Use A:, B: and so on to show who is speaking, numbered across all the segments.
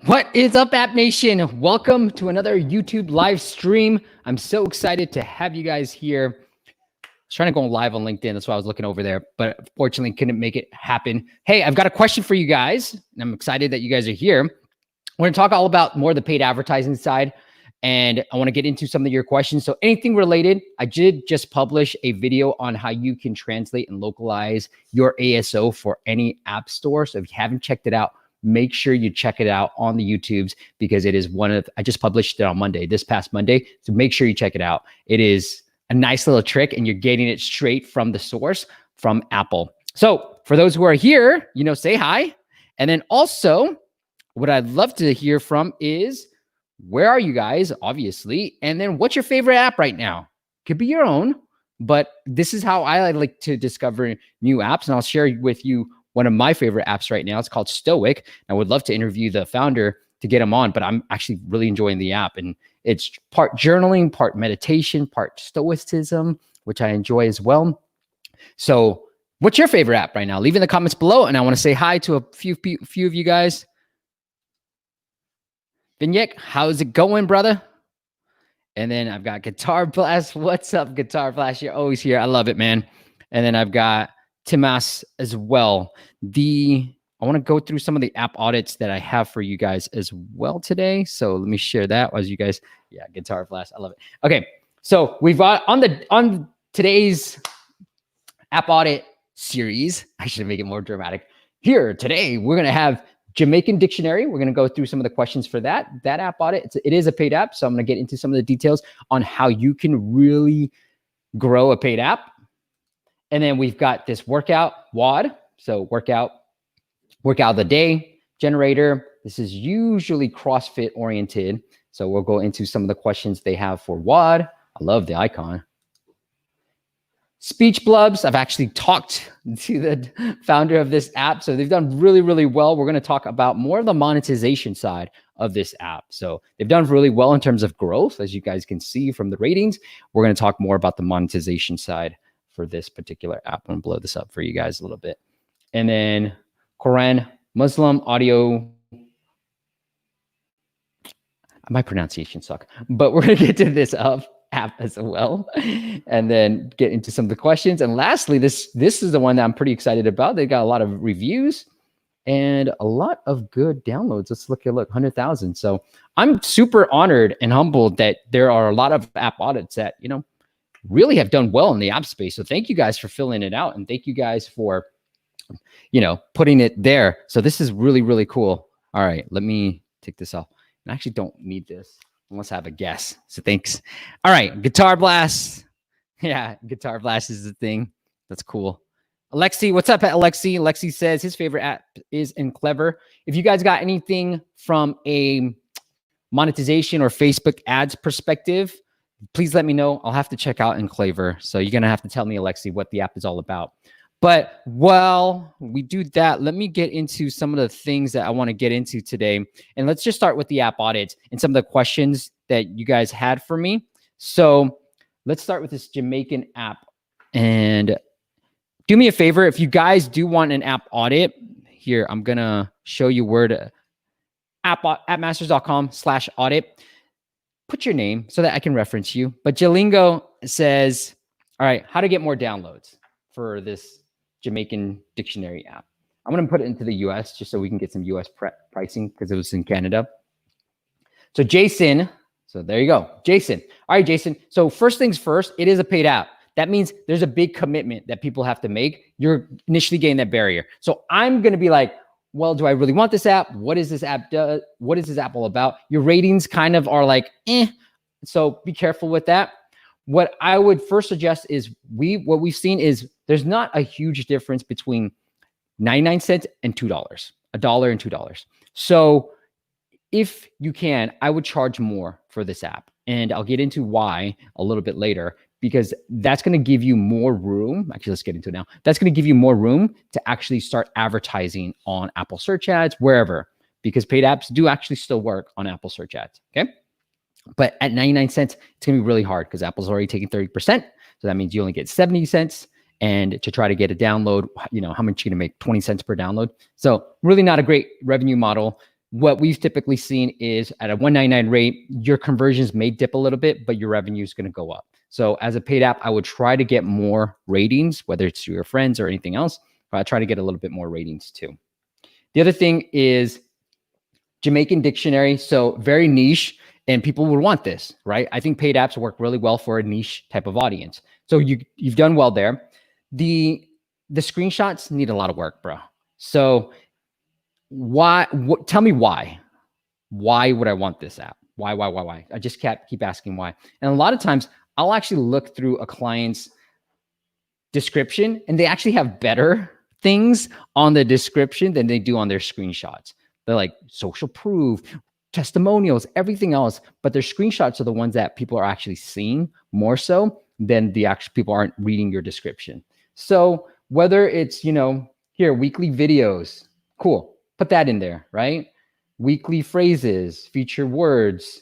A: What is up, App Nation? Welcome to another YouTube live stream. I'm so excited to have you guys here. I was trying to go live on LinkedIn. That's why I was looking over there, but unfortunately couldn't make it happen. Hey, I've got a question for you guys, and I'm excited that you guys are here. We're going to talk all about more of the paid advertising side, and I want to get into some of your questions. So anything related, I did just publish a video on how you can translate and localize your ASO for any app store. So if you haven't checked it out, make sure you check it out on the YouTubes, because it is I just published it on Monday, this past Monday. So make sure you check it out. It is a nice little trick, and you're getting it straight from the source from Apple. So for those who are here, say hi. And then also what I'd love to hear from is, where are you guys, obviously? And then what's your favorite app right now? Could be your own, but this is how I like to discover new apps. And I'll share with you one of my favorite apps right now. It's called Stoic. I would love to interview the founder to get him on, but I'm actually really enjoying the app. And it's part journaling, part meditation, part stoicism, which I enjoy as well. So what's your favorite app right now? Leave in the comments below. And I want to say hi to a few of you guys. Vinyek, how's it going, brother? And then I've got Guitar Blast. What's up, Guitar Blast? You're always here. I love it, man. And then I've got Timas as well. I want to go through some of the app audits that I have for you guys as well today. So let me share that as you guys. Yeah, Guitar Blast. I love it. Okay, so we've got on today's app audit series. I should make it more dramatic. Here today, we're gonna have Jamaican dictionary. We're gonna go through some of the questions for that app audit. It is a paid app, so I'm gonna get into some of the details on how you can really grow a paid app. And then we've got this workout WOD. So workout of the day generator. This is usually CrossFit oriented. So we'll go into some of the questions they have for WOD. I love the icon. Speech blubs. I've actually talked to the founder of this app. So they've done really, really well. We're going to talk about more of the monetization side of this app. So they've done really well in terms of growth, as you guys can see from the ratings. We're going to talk more about the monetization side for this particular app. I'm gonna blow this up for you guys a little bit. And then Quran, Muslim audio. My pronunciation sucks, but we're gonna get to this app as well, and then get into some of the questions. And lastly, this is the one that I'm pretty excited about. They got a lot of reviews and a lot of good downloads. Let's look, 100,000. So I'm super honored and humbled that there are a lot of app audits that, really have done well in the app space. So thank you guys for filling it out, and thank you guys for, putting it there. So this is really, really cool. All right, let me take this off. I actually don't need this unless I have a guess. So thanks. All right, Guitar Blast. Yeah, Guitar Blast is the thing. That's cool. Alexi, what's up, Alexi? Alexi says his favorite app is Clever. If you guys got anything from a monetization or Facebook ads perspective, please let me know. I'll have to check out Clever. So you're going to have to tell me, Alexi, what the app is all about. But while we do that, let me get into some of the things that I want to get into today. And let's just start with the app audits and some of the questions that you guys had for me. So let's start with this Jamaican app. And do me a favor, if you guys do want an app audit, here, I'm going to show you where to appmasters.com/audit. Put your name so that I can reference you. But Jalingo says, all right, how to get more downloads for this Jamaican dictionary app. I'm going to put it into the US just so we can get some US pricing, because it was in Canada. So Jason, so there you go. Jason. All right, Jason. So first things first, it is a paid app. That means there's a big commitment that people have to make. You're initially getting that barrier. So I'm going to be like, well, do I really want this app? What is this app do? What is this app all about? Your ratings kind of are like, so be careful with that. What I would first suggest is what we've seen is there's not a huge difference between 99 cents and $2, $1 and $2. So if you can, I would charge more for this app. And I'll get into why a little bit later, because that's going to give you more room. Actually, let's get into it now. That's going to give you more room to actually start advertising on Apple search ads, wherever, because paid apps do actually still work on Apple search ads. Okay. But at 99 cents, it's going to be really hard because Apple's already taking 30%. So that means you only get 70 cents. And to try to get a download, how much you're going to make? 20 cents per download. So really not a great revenue model. what we've typically seen is at a 199 rate, your conversions may dip a little bit, but your revenue is going to go up. So as a paid app, I would try to get more ratings, whether it's to your friends or anything else, but I try to get a little bit more ratings too. The other thing is Jamaican dictionary. So very niche, and people would want this, right? I think paid apps work really well for a niche type of audience. So you've done well there. The screenshots need a lot of work, bro. So tell me why. Why would I want this app? Why? I just keep asking why. And a lot of times I'll actually look through a client's description and they actually have better things on the description than they do on their screenshots. They're like social proof, testimonials, everything else, but their screenshots are the ones that people are actually seeing more so than the actual people aren't reading your description. So whether it's, here, weekly videos, cool, put that in there, right? Weekly phrases, feature words,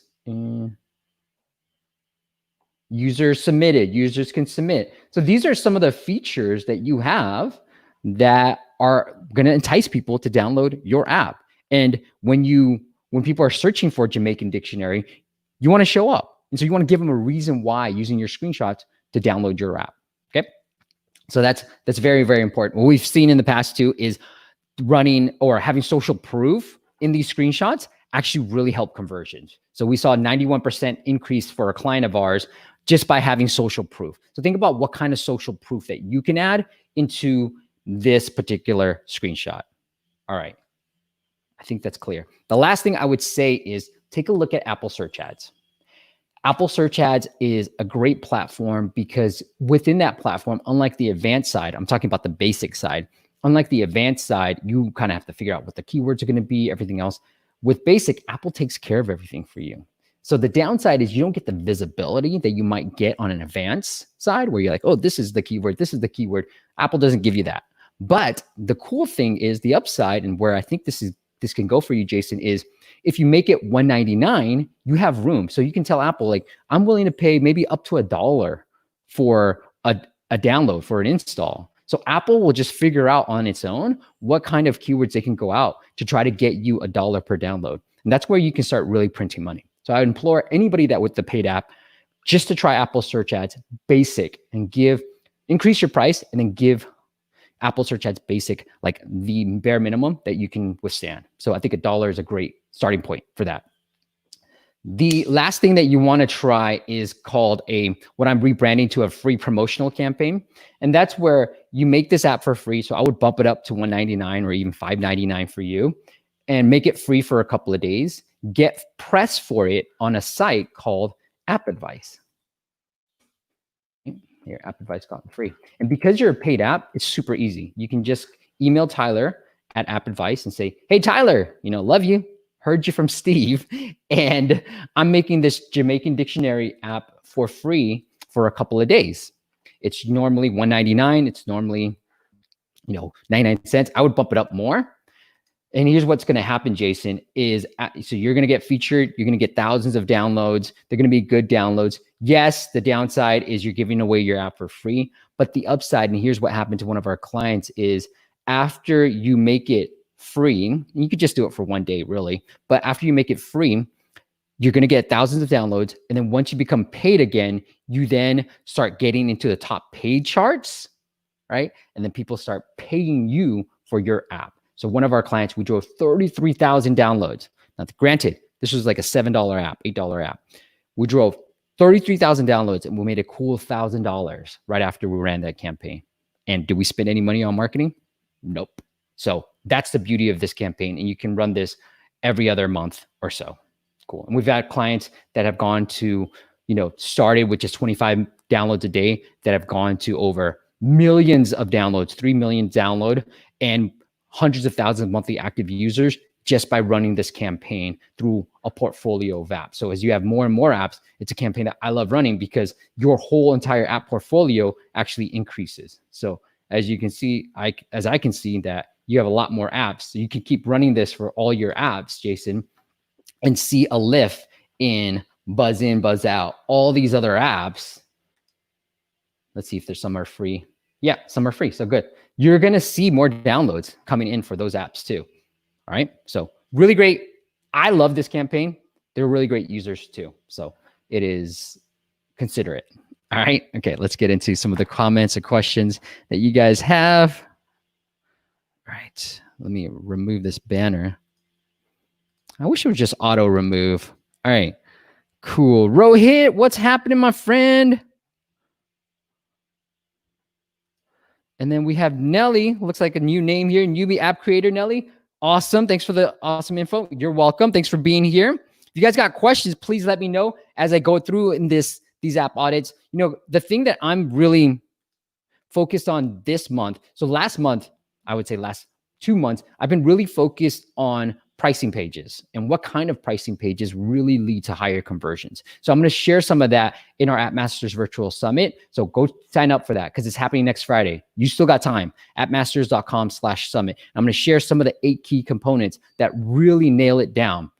A: users submitted, users can submit. So these are some of the features that you have that are going to entice people to download your app. And when people are searching for Jamaican dictionary, you want to show up. And so you want to give them a reason why using your screenshots to download your app. Okay. So that's very, very important. What we've seen in the past too is running or having social proof in these screenshots actually really help conversions. So we saw a 91% increase for a client of ours just by having social proof. So think about what kind of social proof that you can add into this particular screenshot. All right. I think that's clear. The last thing I would say is take a look at Apple Search Ads. Apple Search Ads is a great platform because within that platform, unlike the advanced side, I'm talking about the basic side, unlike the advanced side, you kind of have to figure out what the keywords are going to be, everything else. With basic, Apple takes care of everything for you. So the downside is you don't get the visibility that you might get on an advanced side where you're like, oh, this is the keyword, this is the keyword. Apple doesn't give you that. But the cool thing is the upside, and where I think this can go for you, Jason, is if you make it $199, you have room. So you can tell Apple, like, I'm willing to pay maybe up to $1 for a download, for an install. So Apple will just figure out on its own what kind of keywords they can go out to try to get you $1 per download. And that's where you can start really printing money. So I would implore anybody that with the paid app just to try Apple Search Ads basic and increase your price and then give Apple Search Ads basic, like the bare minimum that you can withstand. So I think $1 is a great starting point for that. The last thing that you want to try is called what I'm rebranding to a free promotional campaign. And that's where you make this app for free. So I would bump it up to $199 or even $5.99 for you and make it free for a couple of days. Get press for it on a site called App Advice. Here, App Advice got free. And because you're a paid app, it's super easy. You can just email Tyler at App Advice and say, hey, Tyler, love you. Heard you from Steve. And I'm making this Jamaican dictionary app for free for a couple of days. It's normally $199. It's normally, 99 cents. I would bump it up more. And here's what's going to happen, Jason, is so you're going to get featured. You're going to get thousands of downloads. They're going to be good downloads. Yes, the downside is you're giving away your app for free. But the upside, and here's what happened to one of our clients, is after you make it free, you could just do it for one day, really. But after you make it free, you're going to get thousands of downloads. And then once you become paid again, you then start getting into the top paid charts, right? And then people start paying you for your app. So one of our clients, we drove 33,000 downloads. Now, granted, this was like a $7 app, $8 app. We drove 33,000 downloads and we made a cool $1,000 right after we ran that campaign. And did we spend any money on marketing? Nope. So that's the beauty of this campaign. And you can run this every other month or so. Cool. And we've had clients that have gone to, started with just 25 downloads a day that have gone to over millions of downloads, 3 million download, and hundreds of thousands of monthly active users just by running this campaign through a portfolio of apps. So as you have more and more apps, it's a campaign that I love running because your whole entire app portfolio actually increases. So as you can see, as I can see that you have a lot more apps, so you can keep running this for all your apps, Jason, and see a lift in buzz in, buzz out, all these other apps. Let's see if there's some are free. Yeah, some are free. So good. You're going to see more downloads coming in for those apps too. All right. So really great I love this campaign. They're really great users too. So it is, consider it. All right. Okay. Let's get into some of the comments and questions that you guys have. All right. Let me remove this banner. I wish it would just auto remove. All right. Cool. Rohit, what's happening, my friend? And then we have Nelly. Looks like a new name here. Newbie app creator, Nelly. Awesome. Thanks for the awesome info. You're welcome. Thanks for being here. If you guys got questions, please let me know as I go through in these app audits. You know, the thing that I'm really focused on this month. So last month, I would say last 2 months, I've been really focused on pricing pages and what kind of pricing pages really lead to higher conversions. So I'm going to share some of that in our App Masters Virtual Summit. So go sign up for that because it's happening next Friday. You still got time. appmasters.com/summit. I'm going to share some of the 8 key components that really nail it down.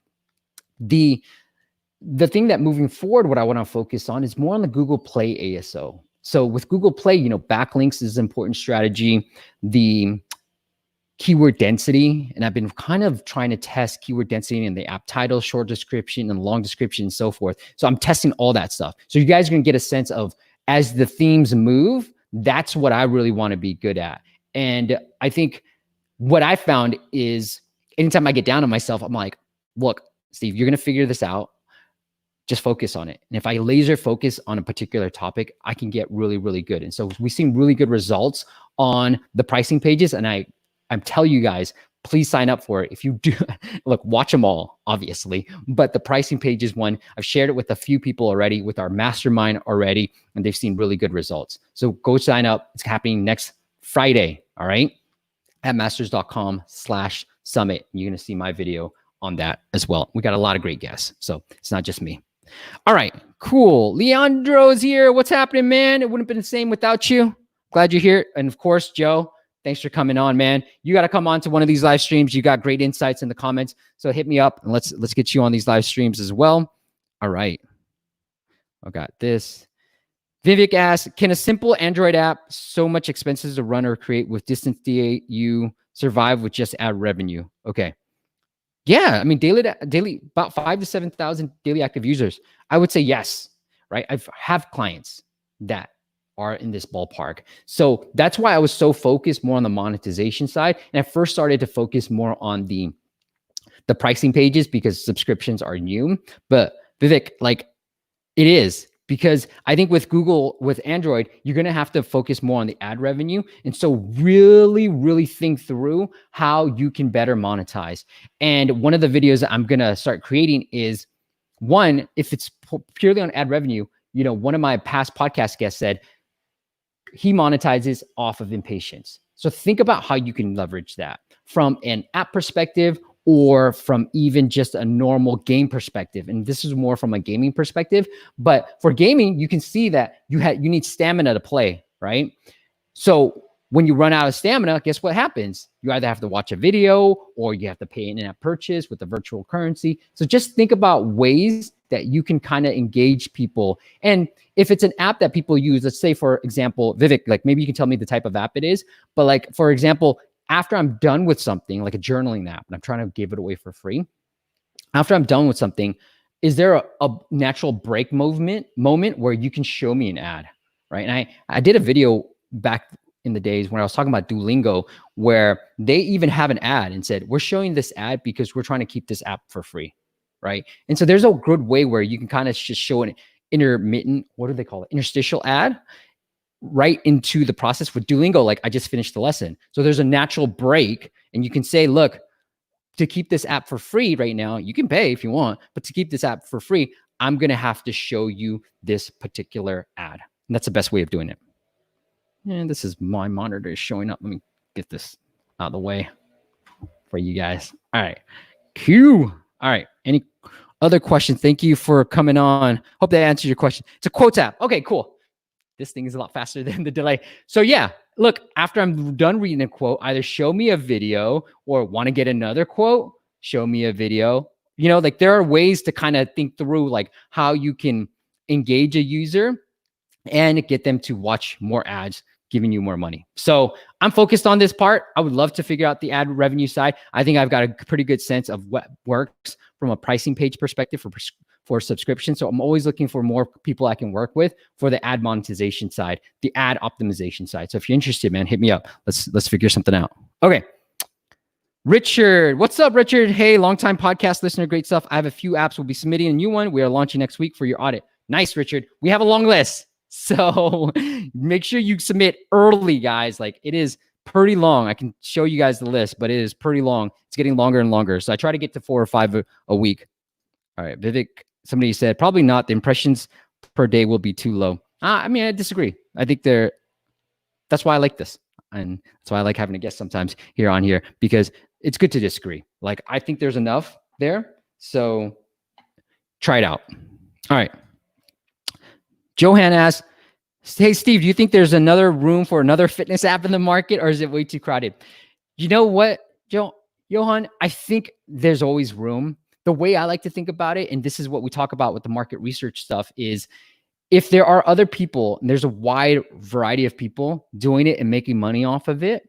A: The thing that moving forward, what I want to focus on is more on the Google Play ASO. So with Google Play, you know, backlinks is an important strategy. The keyword density, and I've been kind of trying to test keyword density in the app title, short description, and long description, and so forth. So I'm testing all that stuff. So you guys are gonna get a sense of, as the themes move, that's what I really wanna be good at. And I think what I found is anytime I get down on myself, I'm like, look, Steve, you're gonna figure this out. Just focus on it. And if I laser focus on a particular topic, I can get really, really good. And so we've seen really good results on the pricing pages. And I'm telling you guys, please sign up for it. If you do, look, watch them all, obviously. But the pricing pages one, I've shared it with a few people already, with our mastermind already, and they've seen really good results. So go sign up. It's happening next Friday, all right? At masters.com/summit. You're going to see my video on that as well. We got a lot of great guests, so it's not just me. All right, cool. Leandro's here. What's happening, man? It wouldn't have been the same without you. Glad you're here. And of course, Joe, thanks for coming on, man. You got to come on to one of these live streams. You got great insights in the comments. So hit me up and let's get you on these live streams as well. All right. I got this. Vivek asks, can a simple Android app, so much expenses to run or create with distance DAU, survive with just ad revenue? Okay. Yeah, I mean, daily about 5,000 to 7,000 daily active users. I would say yes, right? I have clients that are in this ballpark. So that's why I was so focused more on the monetization side. And I first started to focus more on the pricing pages because subscriptions are new. But Vivek, like, it is. Because I think with Google, with Android, you're going to have to focus more on the ad revenue. And so really, really think through how you can better monetize. And one of the videos that I'm going to start creating is, one, if it's purely on ad revenue, you know, one of my past podcast guests said he monetizes off of impatience. So think about how you can leverage that from an app perspective or from even just a normal game perspective. And this is more from a gaming perspective. But for gaming, you can see that you need stamina to play, right? So when you run out of stamina, guess what happens? You either have to watch a video or you have to pay an in-app purchase with the virtual currency. So just think about ways that you can kind of engage people. And if it's an app that people use, let's say, for example, Vivek, like maybe you can tell me the type of app it is, but like, for example, after I'm done with something like a journaling app, and I'm trying to give it away for free, after I'm done with something, is there a natural break moment where you can show me an ad, right? And I did a video back in the days when I was talking about Duolingo, where they even have an ad and said, we're showing this ad because we're trying to keep this app for free, right? And so there's a good way where you can kind of just show an intermittent, what do they call it? Interstitial ad right into the process. With Duolingo, like, I just finished the lesson. So there's a natural break, and you can say, look, to keep this app for free right now, you can pay if you want, but to keep this app for free, I'm going to have to show you this particular ad. And that's the best way of doing it. And this is my monitor is showing up. Let me get this out of the way for you guys. All right. Q. All right. Any other questions? Thank you for coming on. Hope that answers your question. It's a quotes app. Okay, cool. This thing is a lot faster than the delay. So yeah, look, after I'm done reading a quote, either show me a video, or want to get another quote, show me a video. You know, like, there are ways to kind of think through like how you can engage a user and get them to watch more ads, giving you more money. So I'm focused on this part. I would love to figure out the ad revenue side. I think I've got a pretty good sense of what works from a pricing page perspective for subscription. So I'm always looking for more people I can work with for the ad monetization side, the ad optimization side. So if you're interested, man, hit me up. Let's figure something out. Okay. Richard, what's up, Richard? Hey, longtime podcast listener, great stuff. I have a few apps. We'll be submitting a new one. We are launching next week for your audit. Nice, Richard. We have a long list. So make sure you submit early, guys. Like, it is pretty long. I can show you guys the list, but it is pretty long. It's getting longer and longer. So I try to get to 4 or 5 a week. All right, Vivek, somebody said, probably not. The impressions per day will be too low. I mean, I disagree. I think that's why I like this. And that's why I like having a guest sometimes here, because it's good to disagree. Like, I think there's enough there. So try it out. All right. Johan asks, hey, Steve, do you think there's another room for another fitness app in the market, or is it way too crowded? You know what, Johan? I think there's always room. The way I like to think about it, and this is what we talk about with the market research stuff, is if there are other people, and there's a wide variety of people doing it and making money off of it,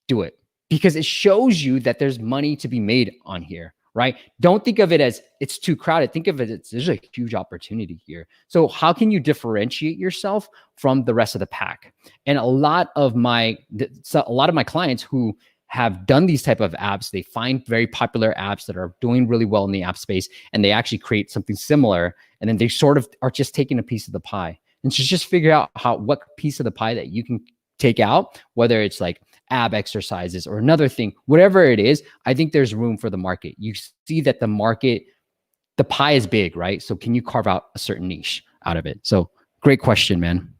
A: do it. Because it shows you that there's money to be made on here, right? Don't think of it as it's too crowded. Think of it as there's a huge opportunity here. So how can you differentiate yourself from the rest of the pack? And a lot of my clients who have done these type of apps, they find very popular apps that are doing really well in the app space, and they actually create something similar, and then they sort of are just taking a piece of the pie. And so just figure out what piece of the pie that you can take out, whether it's like ab exercises or another thing, whatever it is. I think there's room for the market. You see that the pie is big, right? So can you carve out a certain niche out of it? So great question, man.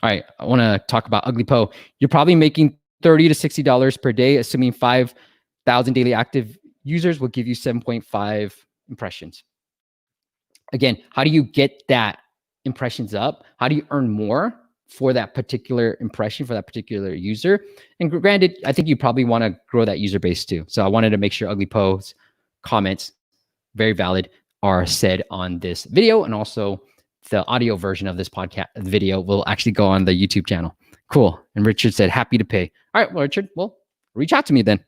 A: All right, I want to talk about Ugly Po. You're probably making $30 to $60 per day, assuming 5,000 daily active users will give you 7.5 impressions. Again, how do you get that impressions up? How do you earn more for that particular impression, for that particular user? And granted, I think you probably want to grow that user base too. So I wanted to make sure Ugly Po's comments, very valid, are said on this video. And also the audio version of this podcast video will actually go on the YouTube channel. Cool. And Richard said, happy to pay. All right, well, Richard, well, reach out to me then.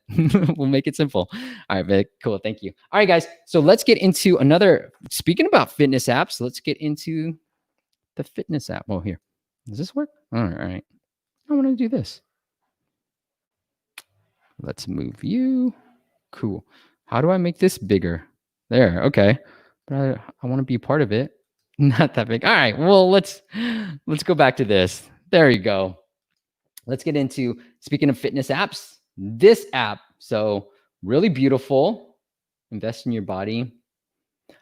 A: We'll make it simple. All right, Vic, cool. Thank you. All right, guys. So let's get into speaking about fitness apps, let's get into the fitness app. Oh, here. Does this work? All right. I want to do this. Let's move you. Cool. How do I make this bigger? There. Okay. But I want to be part of it. Not that big. All right. Well, let's go back to this. There you go. Let's get into, speaking of fitness apps, this app. So really beautiful. Invest in your body.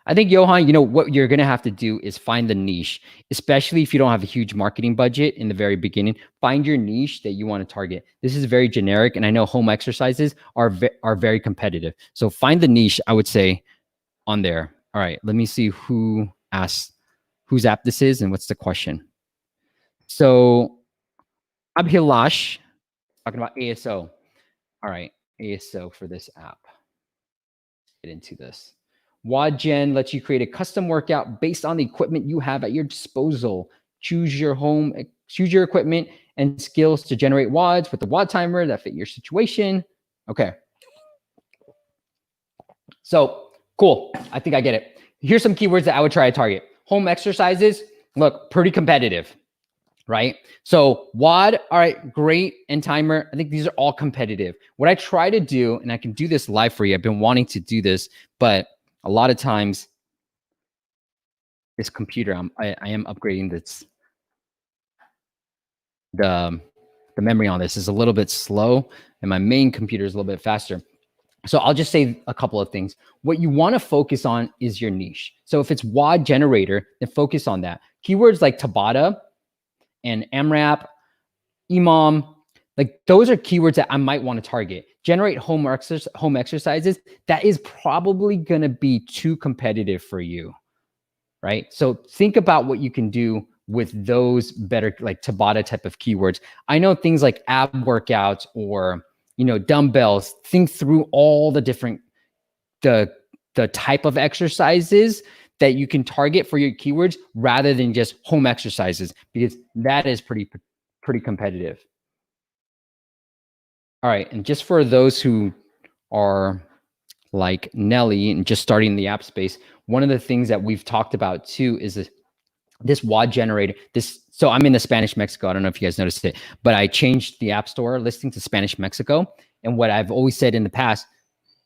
A: I think, Johan, what you're going to have to do is find the niche, especially if you don't have a huge marketing budget in the very beginning. Find your niche that you want to target. This is very generic, and I know home exercises are very competitive. So find the niche, I would say, on there. All right, let me see who asked whose app this is and what's the question. So Abhilash talking about ASO. All right, ASO for this app. Get into this. WODGen lets you create a custom workout based on the equipment you have at your disposal. Choose your equipment and skills to generate WODs with the WOD timer that fit your situation. Okay. So cool. I think I get it. Here's some keywords that I would try to target. Home exercises, look, pretty competitive, right? So WOD, all right, great, and timer. I think these are all competitive. What I try to do, and I can do this live for you. I've been wanting to do this, but a lot of times this computer, I am upgrading this. The memory on this is a little bit slow, and my main computer is a little bit faster. So I'll just say a couple of things. What you want to focus on is your niche. So if it's WOD generator, then focus on that. Keywords like Tabata and AMRAP, EMOM, like those are keywords that I might want to target. Generate home exercises, that is probably going to be too competitive for you, right? So think about what you can do with those better, like Tabata type of keywords. I know things like ab workouts or, dumbbells. Think through all the different, the type of exercises that you can target for your keywords rather than just home exercises, because that is pretty pretty competitive. All right, and just for those who are like Nelly and just starting in the app space, one of the things that we've talked about too is this WAD generator. So I'm in the Spanish Mexico. I don't know if you guys noticed it, but I changed the App Store listing to Spanish Mexico. And what I've always said in the past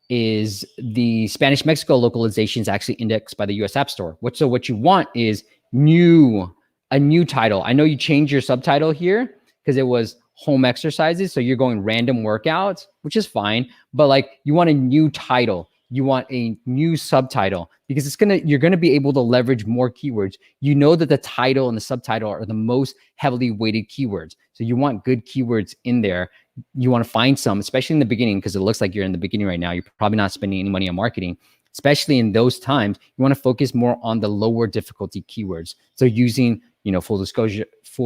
A: is the Spanish Mexico localization is actually indexed by the US App Store. So what you want is a new title. I know you changed your subtitle here because it was home exercises. So you're going random workouts, which is fine, but like you want a new title. You want a new subtitle because you're gonna be able to leverage more keywords. You know that the title and the subtitle are the most heavily weighted keywords. So you want good keywords in there. You want to find some, especially in the beginning, because it looks like you're in the beginning right now. You're probably not spending any money on marketing, especially in those times. You want to focus more on the lower difficulty keywords. So using, full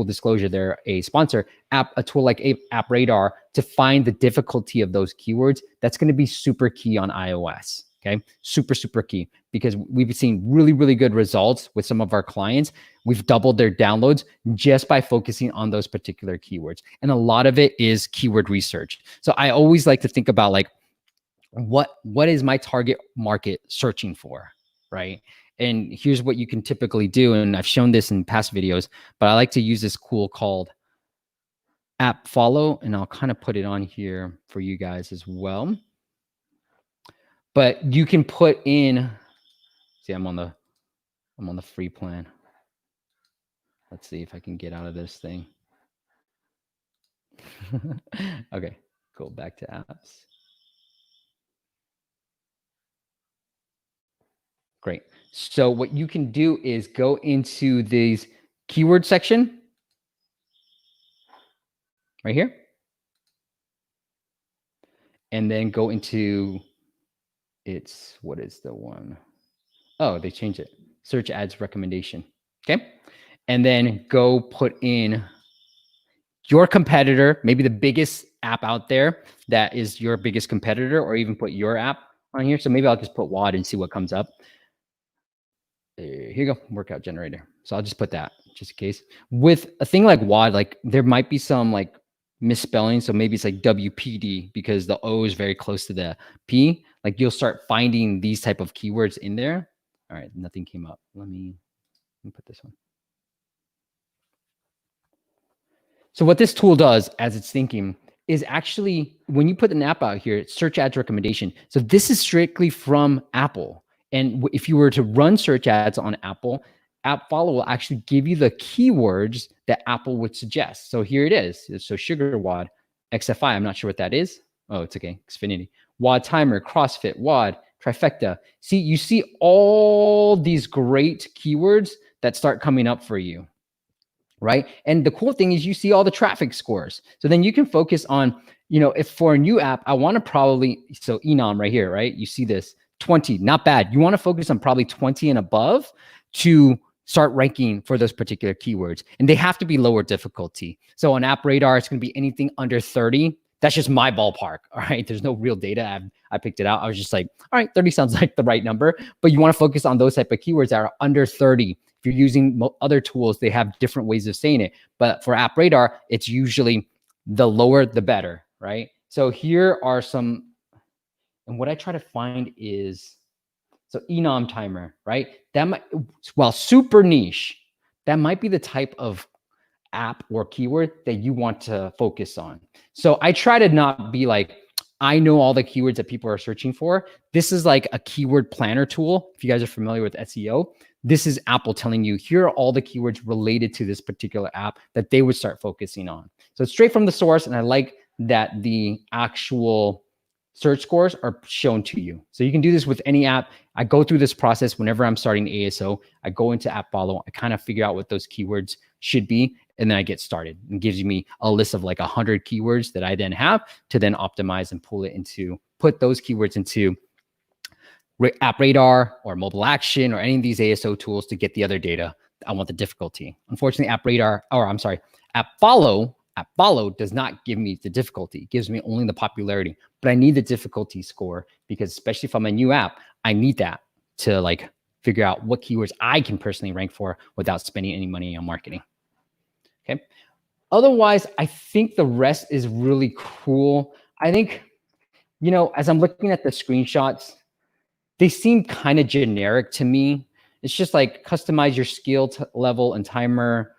A: disclosure, they're a sponsor a tool like App Radar to find the difficulty of those keywords. That's going to be super key on iOS. Okay. Super, super key because we've seen really, really good results with some of our clients. We've doubled their downloads just by focusing on those particular keywords. And a lot of it is keyword research. So I always like to think about like, what is my target market searching for, right? And here's what you can typically do. And I've shown this in past videos, but I like to use this tool called App Follow, and I'll kind of put it on here for you guys as well. But you can put in, see, I'm on the free plan. Let's see if I can get out of this thing. Okay, go back to apps. Great. So what you can do is go into these keyword section right here. And then go into what is the one? Oh, they changed it. Search ads recommendation. Okay. And then go put in your competitor, maybe the biggest app out there that is your biggest competitor, or even put your app on here. So maybe I'll just put WAD and see what comes up. Here you go, workout generator. So I'll just put that just in case. With a thing like WAD, like there might be some like misspelling. So maybe it's like WPD because the O is very close to the P. Like you'll start finding these type of keywords in there. All right, nothing came up. Let me put this one. So what this tool does as it's thinking is actually when you put an app out here, it's search ads recommendation. So this is strictly from Apple. And if you were to run search ads on Apple, App Follow will actually give you the keywords that Apple would suggest. So here it is. So sugar WAD, XFI, I'm not sure what that is. Oh, it's okay. Xfinity. WAD timer, CrossFit, WAD, trifecta. See, you see all these great keywords that start coming up for you, right? And the cool thing is you see all the traffic scores. So then you can focus on, if for a new app, I want to probably, so Enom right here, right? You see this 20, not bad. You want to focus on probably 20 and above to start ranking for those particular keywords. And they have to be lower difficulty. So on App Radar, it's going to be anything under 30. That's just my ballpark. All right. There's no real data. I picked it out. I was just like, all right, 30 sounds like the right number, but you want to focus on those type of keywords that are under 30. If you're using other tools, they have different ways of saying it. But for App Radar, it's usually the lower, the better, right? So here are some, and what I try to find is, so Enom timer, right? That might, well, super niche, that might be the type of app or keyword that you want to focus on. So I try to not be like, I know all the keywords that people are searching for. This is like a keyword planner tool. If you guys are familiar with SEO, this is Apple telling you, here are all the keywords related to this particular app that they would start focusing on. So it's straight from the source. And I like that the actual search scores are shown to you. So you can do this with any app. I go through this process whenever I'm starting ASO. I go into App Follow. I kind of figure out what those keywords should be. And then I get started. It gives me a list of like 100 keywords that I then have to then optimize and put those keywords into App Radar or Mobile Action or any of these ASO tools to get the other data. I want the difficulty. Unfortunately, App Follow does not give me the difficulty. It gives me only the popularity, but I need the difficulty score because especially if I'm a new app, I need that to like figure out what keywords I can personally rank for without spending any money on marketing. Okay. Otherwise, I think the rest is really cool. I think, as I'm looking at the screenshots, they seem kind of generic to me. It's just like customize your skill level and timer,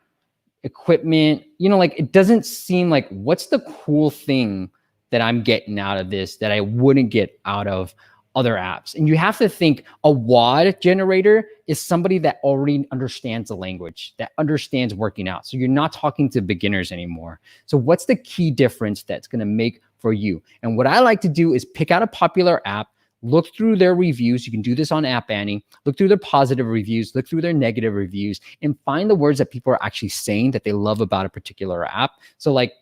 A: equipment. Like it doesn't seem like what's the cool thing that I'm getting out of this that I wouldn't get out of other apps. And you have to think a WAD generator is somebody that already understands the language, that understands working out. So you're not talking to beginners anymore. So what's the key difference that's going to make for you? And what I like to do is pick out a popular app, look through their reviews. You can do this on App Annie. Look through their positive reviews, look through their negative reviews, and find the words that people are actually saying that they love about a particular app. So like,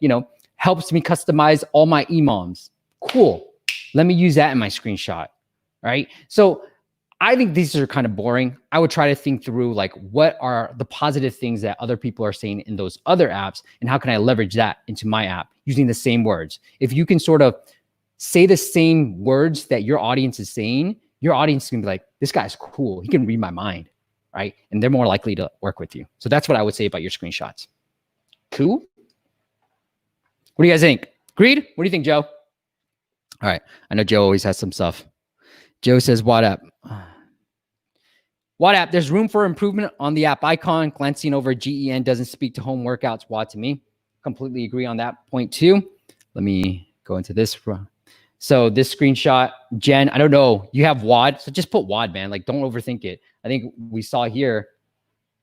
A: helps me customize all my imams. Cool. Let me use that in my screenshot, right? So I think these are kind of boring. I would try to think through like, what are the positive things that other people are saying in those other apps, and how can I leverage that into my app using the same words? If you can sort of say the same words that your audience is saying, your audience is gonna be like, this guy's cool. He can read my mind, right? And they're more likely to work with you. So that's what I would say about your screenshots. Cool. What do you guys think? Agreed? What do you think, Joe? All right. I know Joe always has some stuff. Joe says, what app? What app? There's room for improvement on the app icon. Glancing over GEN doesn't speak to home workouts. WAD to me. Completely agree on that point too. Let me go into this. So this screenshot, Jen, I don't know. You have WAD, so just put WAD, man. Like, don't overthink it. I think we saw here,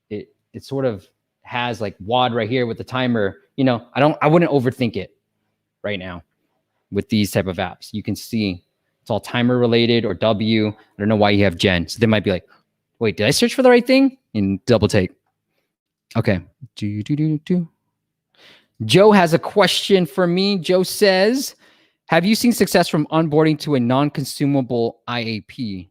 A: it sort of has like WAD right here with the timer. I wouldn't overthink it right now with these type of apps. You can see it's all timer related or W. I don't know why you have Jen. So they might be like, wait, did I search for the right thing? And double take. Okay. Joe has a question for me. Joe says, have you seen success from onboarding to a non-consumable IAP?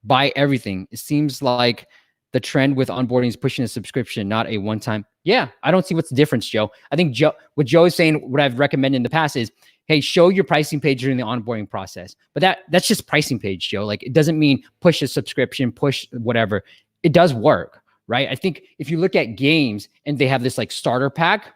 A: Buy everything. It seems like the trend with onboarding is pushing a subscription, not a one-time. Yeah, I don't see what's the difference, Joe. I think what Joe is saying, what I've recommended in the past is, hey, show your pricing page during the onboarding process. But that's just pricing page, Joe. Like, it doesn't mean push a subscription, push whatever. It does work, right? I think if you look at games and they have this like starter pack,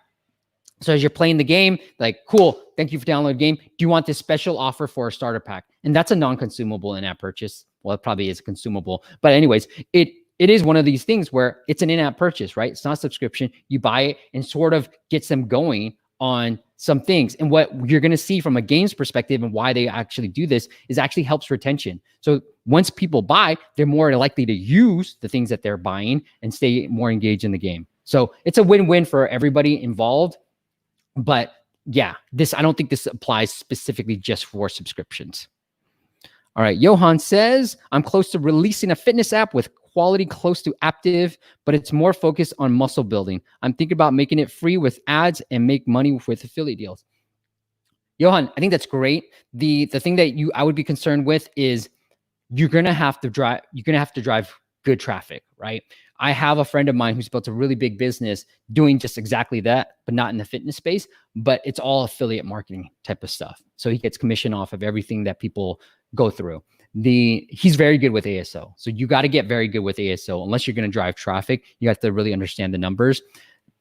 A: so as you're playing the game, like, cool, thank you for downloading the game. Do you want this special offer for a starter pack? And that's a non-consumable in-app purchase. Well, it probably is a consumable. But anyways, it is one of these things where it's an in-app purchase, right? It's not a subscription. You buy it and sort of gets them going on some things. And what you're going to see from a games perspective and why they actually do this is actually helps retention. So once people buy, they're more likely to use the things that they're buying and stay more engaged in the game. So it's a win-win for everybody involved. But yeah, I don't think this applies specifically just for subscriptions. All right. Johan says, I'm close to releasing a fitness app with quality close to active, but it's more focused on muscle building. I'm thinking about making it free with ads and make money with affiliate deals. Johan, I think that's great. The thing that I would be concerned with is you're going to have to drive good traffic, right? I have a friend of mine who's built a really big business doing just exactly that, but not in the fitness space, but it's all affiliate marketing type of stuff. So he gets commission off of everything that people go through. He's very good with ASO. So you got to get very good with ASO. Unless you're going to drive traffic, you have to really understand the numbers.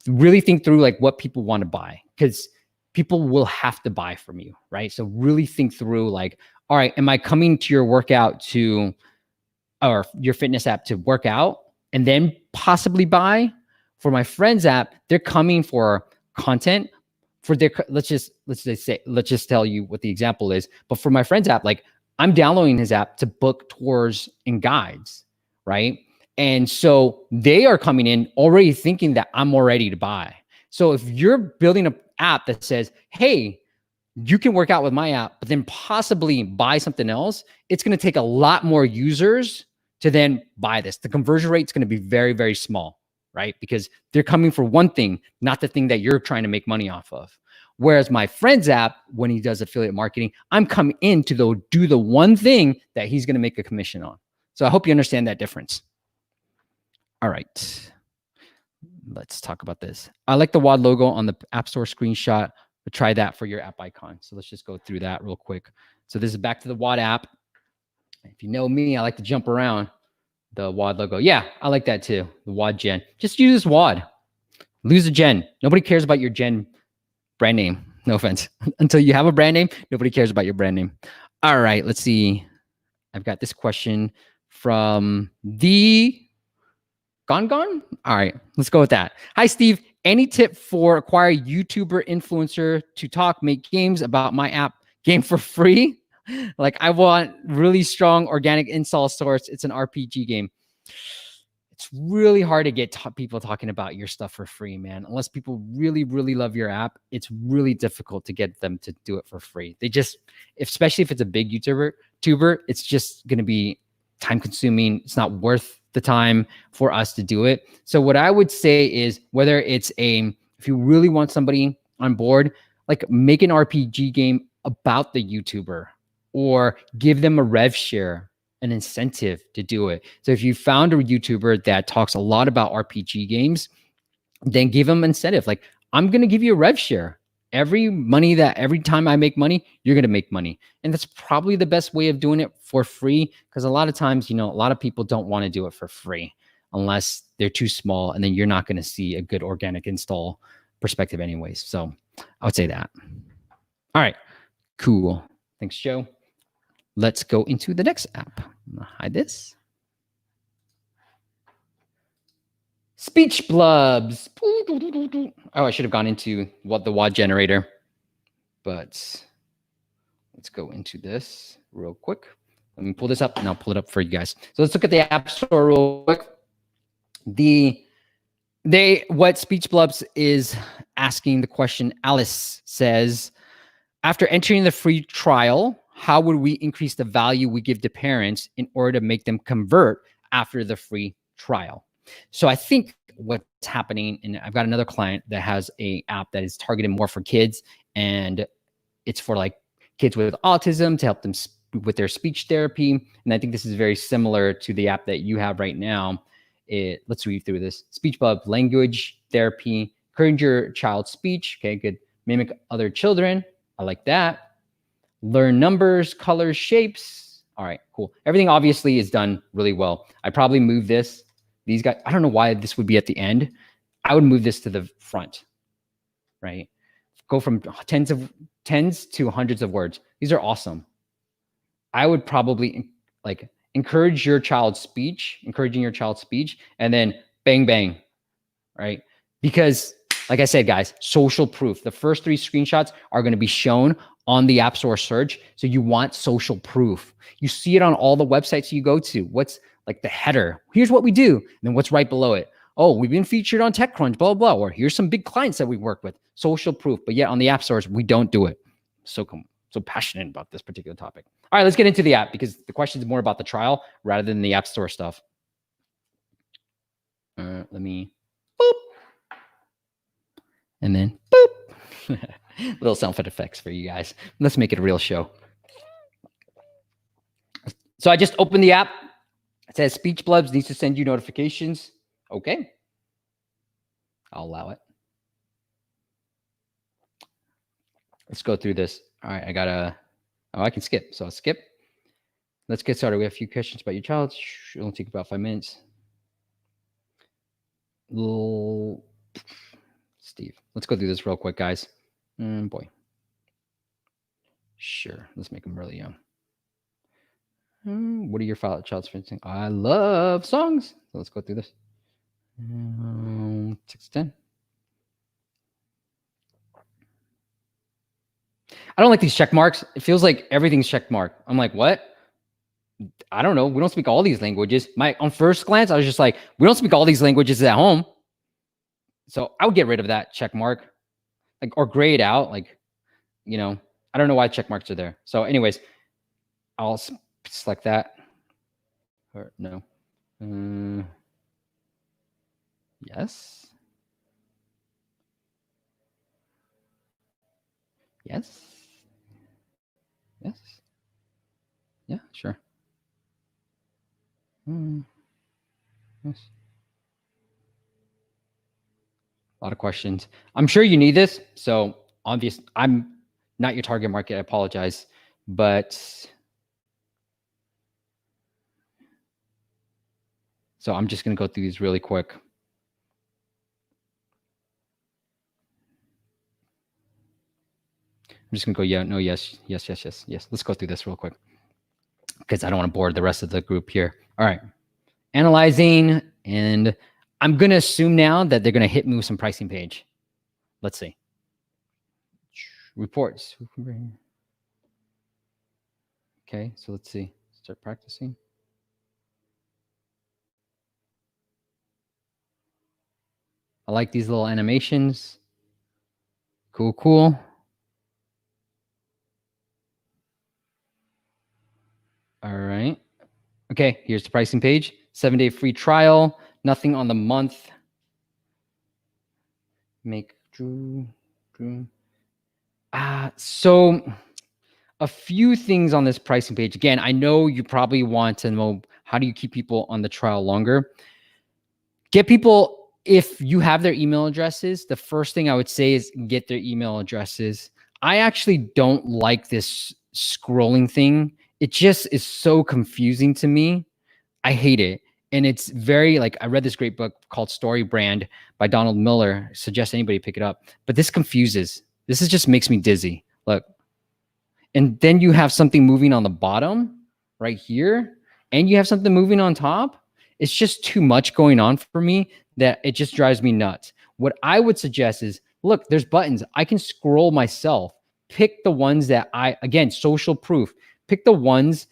A: Really think through like what people want to buy, because people will have to buy from you, right? So really think through like, all right, am I coming to your workout or your fitness app to work out and then possibly buy? For my friend's app, they're coming for content for their, let's just tell you what the example is. But for my friend's app, like, I'm downloading his app to book tours and guides, right? And so they are coming in already thinking that I'm all ready to buy. So if you're building an app that says, hey, you can work out with my app, but then possibly buy something else, it's going to take a lot more users to then buy this. The conversion rate is going to be very, very small, right? Because they're coming for one thing, not the thing that you're trying to make money off of. Whereas my friend's app, when he does affiliate marketing, I'm coming in to do the one thing that he's going to make a commission on. So I hope you understand that difference. All right. Let's talk about this. I like the WAD logo on the App Store screenshot, but try that for your app icon. So let's just go through that real quick. So this is back to the WAD app. If you know me, I like to jump around the WAD logo. Yeah, I like that too. The WAD gen. Just use WAD. Lose a gen. Nobody cares about your gen brand name. No offense. Until you have a brand name, nobody cares about your brand name. All right, let's see. I've got this question from the Gone? All right, let's go with that. Hi, Steve. Any tip for acquire YouTuber influencer to talk, make games about my app game for free? Like I want really strong organic install source. It's an RPG game. It's really hard to get people talking about your stuff for free, man. Unless people really, really love your app, it's really difficult to get them to do it for free. They just, especially if it's a big YouTuber, it's just going to be time consuming. It's not worth the time for us to do it. So what I would say is whether it's if you really want somebody on board, like make an RPG game about the YouTuber or give them a rev share, an incentive to do it. So if you found a YouTuber that talks a lot about RPG games, then give them incentive. Like, I'm going to give you a rev share. Every time I make money, you're going to make money. And that's probably the best way of doing it for free. Because a lot of times, a lot of people don't want to do it for free unless they're too small. And then you're not going to see a good organic install perspective anyways. So I would say that. All right, cool. Thanks, Joe. Let's go into the next app. I'm gonna hide this. Speech blubs. Oh, I should have gone into the WAD generator, but let's go into this real quick. Let me pull this up and I'll pull it up for you guys. So let's look at the App Store real quick. What Speech blubs is asking the question, Alice says, after entering the free trial, how would we increase the value we give to parents in order to make them convert after the free trial? So I think what's happening, and I've got another client that has an app that is targeted more for kids, and it's for like kids with autism to help them with their speech therapy. And I think this is very similar to the app that you have right now. Let's read through this. Speech Bub, language therapy, encourage your child's speech. Okay, good. Mimic other children. I like that. Learn numbers, colors, shapes. All right, cool. Everything obviously is done really well. I probably move this. These guys, I don't know why this would be at the end. I would move this to the front, right? Go from tens to hundreds of words. These are awesome. I would probably like encouraging your child's speech, and then bang, bang, right? Because like I said, guys, social proof. The first 3 screenshots are going to be shown on the App Store search. So you want social proof. You see it on all the websites you go to. What's like the header? Here's what we do. And then what's right below it? Oh, we've been featured on TechCrunch, blah, blah, blah. Or here's some big clients that we work with. Social proof. But yet on the App Stores, we don't do it. So passionate about this particular topic. All right, let's get into the app because the question is more about the trial rather than the App Store stuff. Let me boop. And then boop. Little sound effects for you guys. Let's make it a real show. So I just opened the app. It says Speech Blubs needs to send you notifications. Okay. I'll allow it. Let's go through this. All right, I can skip. So I'll skip. Let's get started. We have a few questions about your child. It'll take about 5 minutes. Little Steve. Let's go through this real quick, guys. Boy. Sure. Let's make them really young. What are your child's favorite things? I love songs. So let's go through this. 6 to 10. I don't like these check marks. It feels like everything's check mark. I'm like, what? I don't know. We don't speak all these languages. On first glance, I was just like, we don't speak all these languages at home. So I would get rid of that check mark, or gray it out. I don't know why check marks are there. So anyways, I'll select that. Or no. Yes. Yes. Yes. Yeah, sure. Yes. A lot of questions. I'm sure you need this. So obvious, I'm not your target market. I apologize. But so I'm just going to go through these really quick. I'm just gonna go, yeah, no, yes, yes, yes, yes, yes. Let's go through this real quick because I don't want to bore the rest of the group here. All right. Analyzing, and I'm gonna assume now that they're gonna hit me with some pricing page. Let's see. Reports. Okay, so let's see. Start practicing. I like these little animations. Cool, cool. All right. Okay, here's the pricing page. 7-day free trial. Nothing on the month. Make Drew. So a few things on this pricing page. Again, I know you probably want to know, how do you keep people on the trial longer? Get people, if you have their email addresses, the first thing I would say is get their email addresses. I actually don't like this scrolling thing. It just is so confusing to me. I hate it. And it's very, like, I read this great book called Story Brand by Donald Miller. I suggest anybody pick it up. But this confuses. This is just makes me dizzy. Look. And then you have something moving on the bottom right here, and you have something moving on top. It's just too much going on for me that it just drives me nuts. What I would suggest is, look, there's buttons. I can scroll myself. Pick the ones that again, social proof. Pick the ones,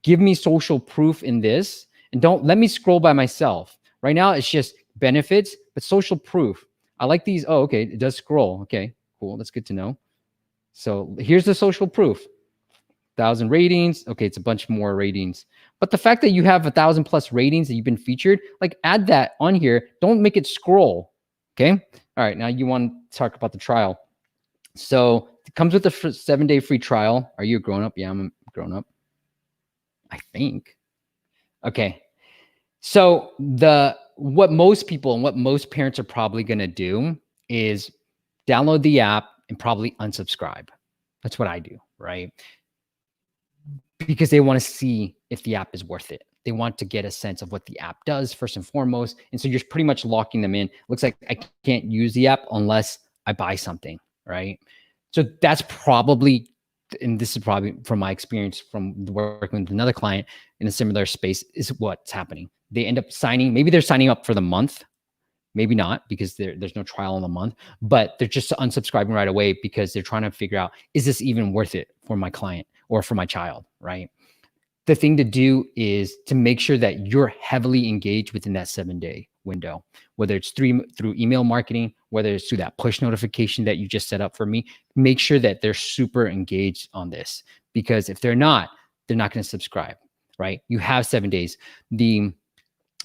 A: give me social proof in this, and don't let me scroll by myself. Right now, it's just benefits, but social proof. I like these. Oh, okay, it does scroll. Okay, cool. That's good to know. So here's the social proof. 1,000 ratings. Okay, it's a bunch more ratings. But the fact that you have 1,000 plus ratings that you've been featured, like, add that on here. Don't make it scroll. Okay. All right. Now you want to talk about the trial. So it comes with a 7-day free trial. Are you a grown up? Yeah, I'm a grown up, I think. Okay. So what most people and what most parents are probably going to do is download the app and probably unsubscribe. That's what I do, right? Because they want to see if the app is worth it. They want to get a sense of what the app does first and foremost. And so you're pretty much locking them in. Looks like I can't use the app unless I buy something, right? So that's probably, and this is probably from my experience from working with another client in a similar space, is what's happening. They end up signing, maybe they're signing up for the month, maybe not, because there's no trial in the month, but they're just unsubscribing right away because they're trying to figure out, is this even worth it for my client or for my child, right? The thing to do is to make sure that you're heavily engaged within that 7-day window, whether it's through email marketing, whether it's through that push notification that you just set up for me. Make sure that they're super engaged on this, because if they're not going to subscribe, right? You have 7 days.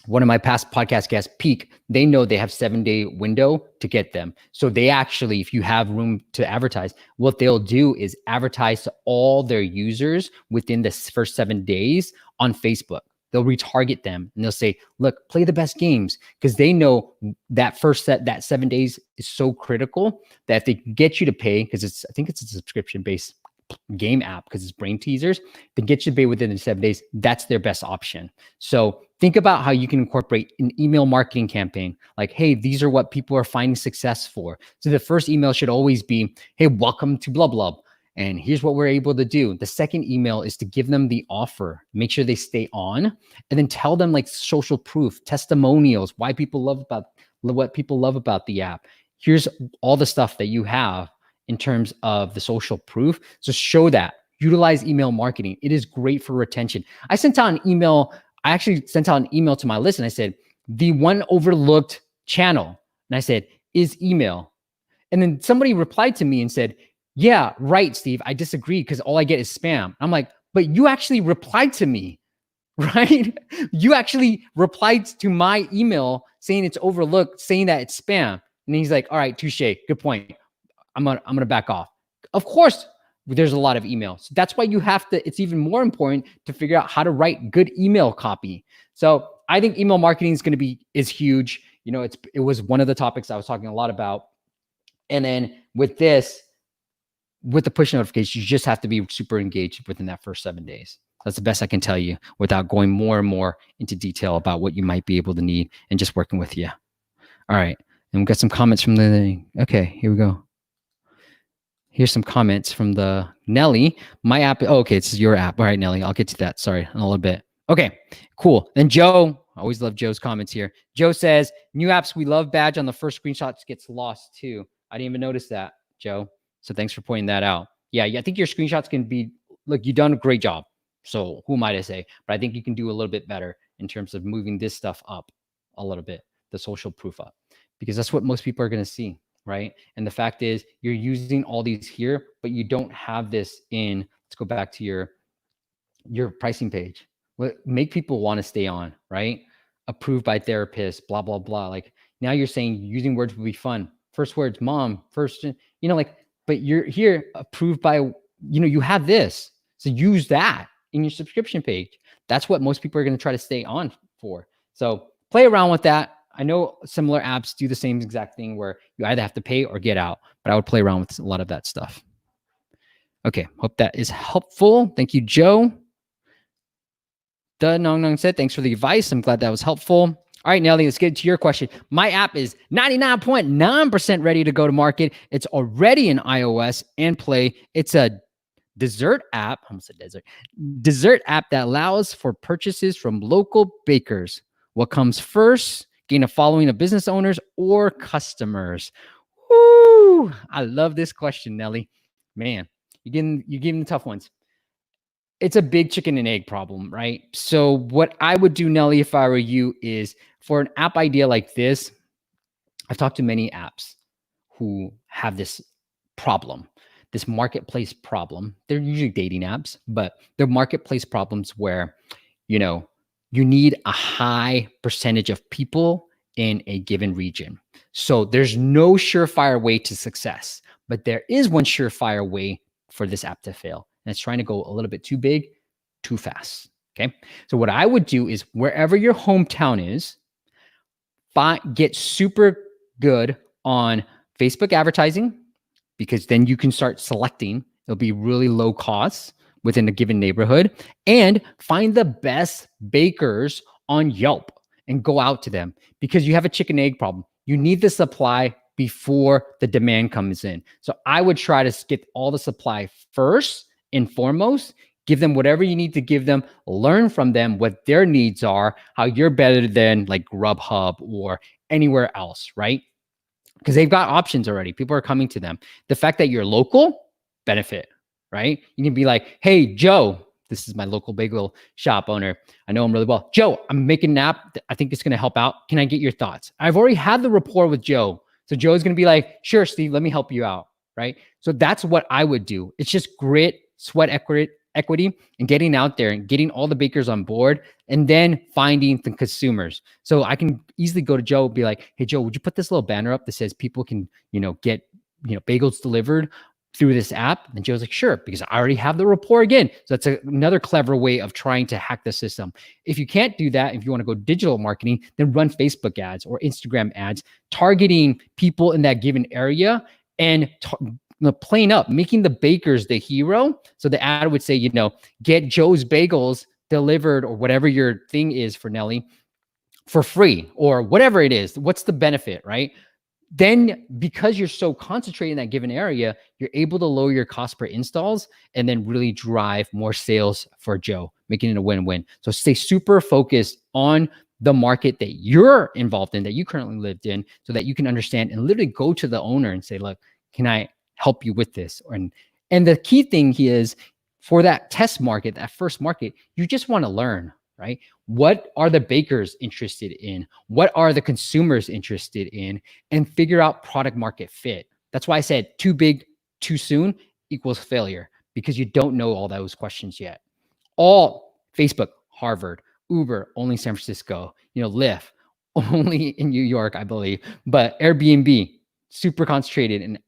A: One of my past podcast guests, Peak, they know they have 7-day window to get them. So they actually, if you have room to advertise, what they'll do is advertise to all their users within the first 7 days on Facebook. They'll retarget them and they'll say, look, play the best games, because they know that that 7 days is so critical that if they get you to pay, because I think it's a subscription-based game app, because it's brain teasers, to get you to pay within the 7 days, that's their best option. So think about how you can incorporate an email marketing campaign. Like, hey, these are what people are finding success for. So the first email should always be, hey, welcome to blah, blah. And here's what we're able to do. The second email is to give them the offer, make sure they stay on, and then tell them, like, social proof, testimonials, what people love about the app. Here's all the stuff that you have in terms of the social proof. So show that. Utilize email marketing. It is great for retention. I actually sent out an email to my list, and I said, the one overlooked channel. And I said, is email. And then somebody replied to me and said, yeah, right, Steve, I disagree, because all I get is spam. I'm like, but you actually replied to me, right? You actually replied to my email saying it's overlooked, saying that it's spam. And he's like, all right, touche, good point. I'm gonna back off. Of course, there's a lot of emails. That's why you have to, it's even more important to figure out how to write good email copy. So I think email marketing is huge. You know, it was one of the topics I was talking a lot about. And then with the push notifications, you just have to be super engaged within that first 7 days. That's the best I can tell you without going more and more into detail about what you might be able to need and just working with you. All right. And we've got some comments from okay, here we go. Here's some comments from the Nelly. My app. Oh, okay, it's your app. All right, Nelly. I'll get to that. Sorry, in a little bit. Okay, cool. Then Joe. I always love Joe's comments here. Joe says, new apps we love badge on the first screenshots gets lost too. I didn't even notice that, Joe. So thanks for pointing that out. Yeah, I think your screenshots can be, look, you've done a great job. So who am I to say? But I think you can do a little bit better in terms of moving this stuff up a little bit, the social proof up, because that's what most people are going to see, right? And the fact is you're using all these here, but you don't have this in, let's go back to your pricing page. What make people want to stay on, right? Approved by therapists, blah, blah, blah. Like now you're saying using words would be fun. First words, mom, first, like, but you're here approved by, you have this. So use that in your subscription page. That's what most people are going to try to stay on for. So play around with that. I know similar apps do the same exact thing where you either have to pay or get out, but I would play around with a lot of that stuff. Okay, hope that is helpful. Thank you, Joe. The Nong Nong said, thanks for the advice. I'm glad that was helpful. All right, Nelly, let's get to your question. My app is 99.9% ready to go to market. It's already in iOS and Play. It's a dessert app, dessert app that allows for purchases from local bakers. What comes first? Gain a following of business owners or customers? Woo! I love this question, Nelly. Man, you're giving the tough ones. It's a big chicken and egg problem, right? So what I would do, Nelly, if I were you, is for an app idea like this, I've talked to many apps who have this problem, this marketplace problem. They're usually dating apps, but they're marketplace problems where, you need a high percentage of people in a given region. So there's no surefire way to success, but there is one surefire way for this app to fail. And it's trying to go a little bit too big, too fast. Okay. So what I would do is wherever your hometown is, get super good on Facebook advertising, because then you can start selecting. It'll be really low cost within a given neighborhood, and find the best bakers on Yelp and go out to them, because you have a chicken egg problem. You need the supply before the demand comes in. So I would try to get all the supply first and foremost, give them whatever you need to give them, learn from them what their needs are, how you're better than like Grubhub or anywhere else, right? Because they've got options already. People are coming to them. The fact that you're local, benefit, right? You can be like, hey, Joe, this is my local bagel shop owner. I know him really well. Joe, I'm making an app that I think it's going to help out. Can I get your thoughts? I've already had the rapport with Joe. So Joe's going to be like, sure, Steve, let me help you out, right? So that's what I would do. It's just grit, sweat equity, and getting out there and getting all the bakers on board, and then finding the consumers. So I can easily go to Joe and be like, hey, Joe, would you put this little banner up that says people can, get, bagels delivered through this app? And Joe's like, sure, because I already have the rapport again. So that's another clever way of trying to hack the system. If you can't do that, if you want to go digital marketing, then run Facebook ads or Instagram ads, targeting people in that given area and playing up, making the bakers the hero. So the ad would say, get Joe's bagels delivered, or whatever your thing is for Nelly, for free, or whatever it is. What's the benefit, right? Then because you're so concentrated in that given area, you're able to lower your cost per installs and then really drive more sales for Joe, making it a win-win. So stay super focused on the market that you're involved in, that you currently lived in, so that you can understand and literally go to the owner and say, look, can I help you with this? And the key thing is, for that test market, that first market, you just want to learn, right? What are the bakers interested in? What are the consumers interested in? And figure out product market fit. That's why I said too big, too soon equals failure, because you don't know all those questions yet. All Facebook, Harvard, Uber, only San Francisco, Lyft, only in New York, I believe, but Airbnb, super concentrated in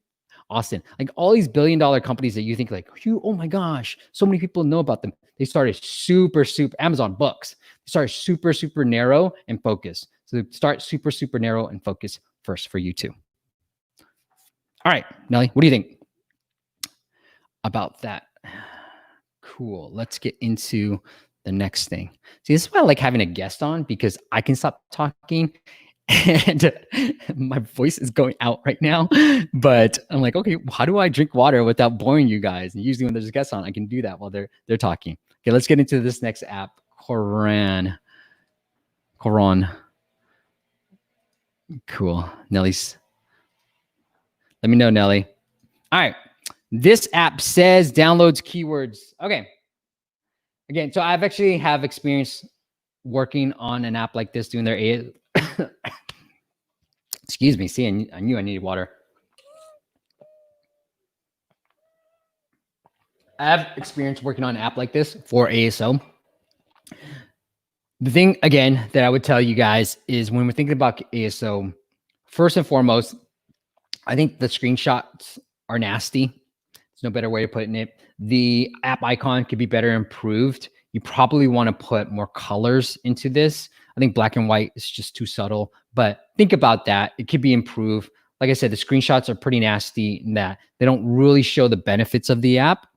A: Austin. Like all these billion-dollar companies that you think like, oh my gosh, so many people know about them. They started super, Amazon Books. They started super narrow and focused. So start super narrow and focus first for you too. All right, Nelly, what do you think about that? Cool. Let's get into the next thing. See, this is why I like having a guest on, because I can stop talking And my voice is going out right now, but I'm like, okay, how do I drink water without boring you guys? And usually when there's guests on, I can do that while they're talking. Okay, let's get into this next app, Quran. Cool. Nellie's. Let me know, Nellie. All right. This app says downloads keywords. Okay. Again, so I've actually have experience working on an app like this, doing their excuse me. See, I knew I needed water. I have experience working on an app like this for ASO. The thing, again, that I would tell you guys is when we're thinking about ASO, first and foremost, I think the screenshots are nasty. There's no better way of putting it. The app icon could be better improved. You probably want to put more colors into this. I think black and white is just too subtle, but think about that. It could be improved. Like I said, the screenshots are pretty nasty in that they don't really show the benefits of the app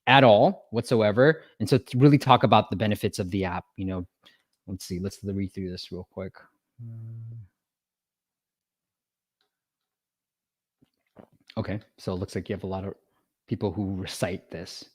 A: at all whatsoever. And so to really talk about the benefits of the app, you know, let's see, let's read through this real quick. Okay, so it looks like you have a lot of people who recite this.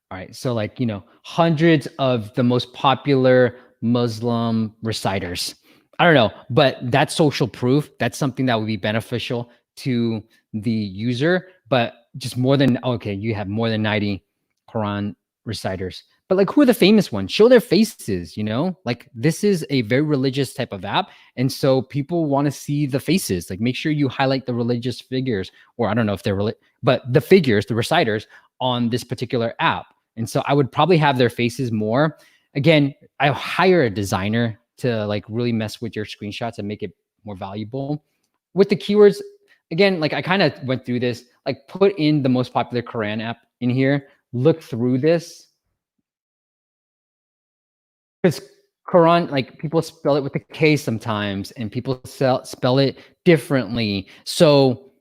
A: All right, so like, you know, hundreds of the most popular Muslim reciters. I don't know, but that's social proof. That's something that would be beneficial to the user, but just more than, okay, you have more than 90 Quran reciters. But like, who are the famous ones? Show their faces, you know? Like, this is a very religious type of app. And so people want to see the faces. Like, make sure you highlight the religious figures, or I don't know if they're, but the figures, the reciters on this particular app. And so I would probably have their faces more. Again, I hire a designer to like really mess with your screenshots and make it more valuable. With the keywords, again, like I kind of went through this, like put in the most popular Quran app in here, look through this. Because Quran, like people spell it with a K sometimes and people spell it differently. So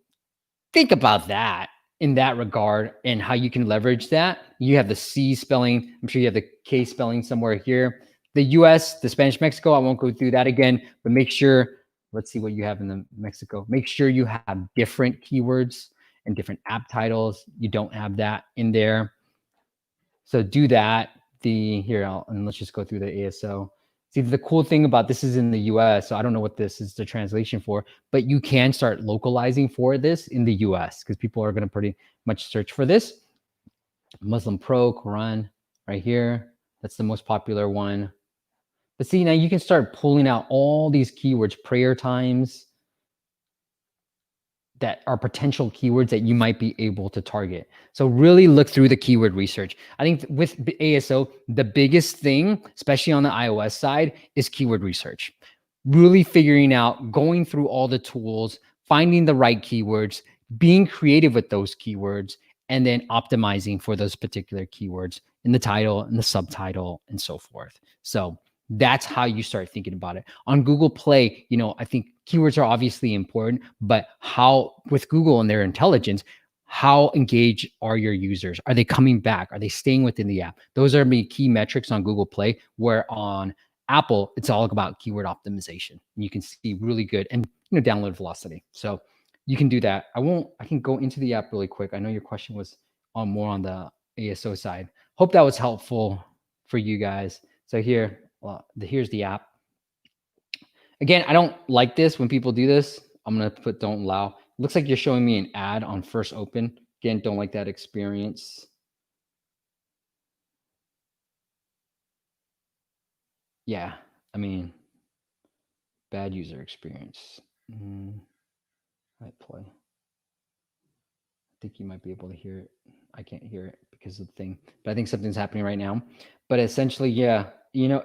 A: think about that in that regard and how you can leverage that. You have the C spelling. I'm sure you have the K spelling somewhere here. The US, the Spanish Mexico, I won't go through that again, but make sure, let's see what you have in the Mexico. Make sure you have different keywords and different app titles. You don't have that in there. So do that. And let's just go through the ASO. See, the cool thing about this is in the US, so I don't know what this is the translation for, but you can start localizing for this in the US because people are going to pretty much search for this. Muslim Pro, Quran, right here. That's the most popular one. But see, now you can start pulling out all these keywords, prayer times, that are potential keywords that you might be able to target. So really look through the keyword research. I think with ASO, the biggest thing, especially on the iOS side, is keyword research. Really figuring out, going through all the tools, finding the right keywords, being creative with those keywords, and then optimizing for those particular keywords in the title and the subtitle and so forth. So that's how you start thinking about it. On Google Play, you know, I think keywords are obviously important, but how with Google and their intelligence, how engaged are your users? Are they coming back? Are they staying within the app? Those are the key metrics on Google Play, where on Apple, it's all about keyword optimization. And you can see really good and, you know, download velocity. So you can do that. I can go into the app really quick. I know your question was on more on the ASO side. Hope that was helpful for you guys. So here, here's the app. Again, I don't like this when people do this. I'm going to put don't allow. It looks like you're showing me an ad on first open. Again, don't like that experience. Yeah, I mean, bad user experience. Might play. I think you might be able to hear it. I can't hear it because of the thing, but I think something's happening right now. But essentially, yeah, you know,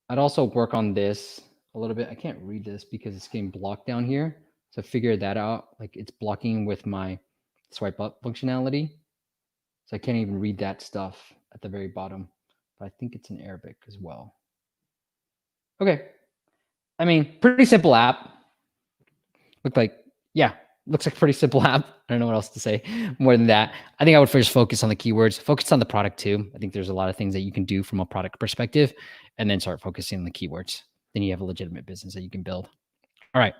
A: I'd also work on this a little bit. I can't read this because it's getting blocked down here. So figure that out. Like it's blocking with my swipe up functionality. So I can't even read that stuff at the very bottom, but I think it's in Arabic as well. Okay. I mean, pretty simple app. Looks like a pretty simple app. I don't know what else to say more than that. I think I would first focus on the keywords, focus on the product too. I think there's a lot of things that you can do from a product perspective, and then start focusing on the keywords. then you have a legitimate business that you can build. All right.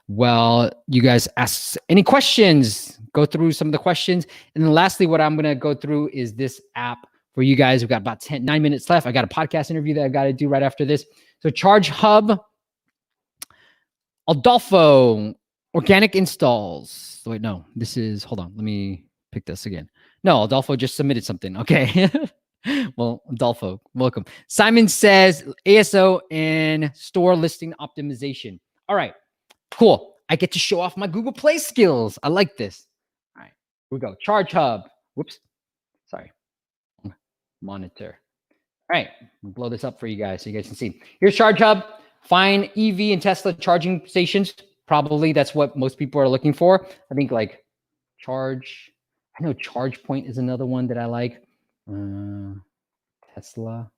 A: Well, you guys ask any questions, go through some of the questions. And then lastly, what I'm going to go through is this app for you guys. We've got about 9 minutes left. I got a podcast interview that I've got to do right after this. So Charge Hub, Adolfo, organic installs. Wait, no, this is, hold on. Let me pick this again. No, Adolfo just submitted something. Okay. Well, Adolfo, welcome. Simon says ASO and store listing optimization. All right, cool. I get to show off my Google Play skills. I like this. All right, here we go. Charge Hub. Whoops. Sorry. Monitor. All right, blow this up for you guys so you guys can see. Here's Charge Hub. Find EV and Tesla charging stations. Probably that's what most people are looking for. I think like Charge. I know Charge Point is another one that I like. Tesla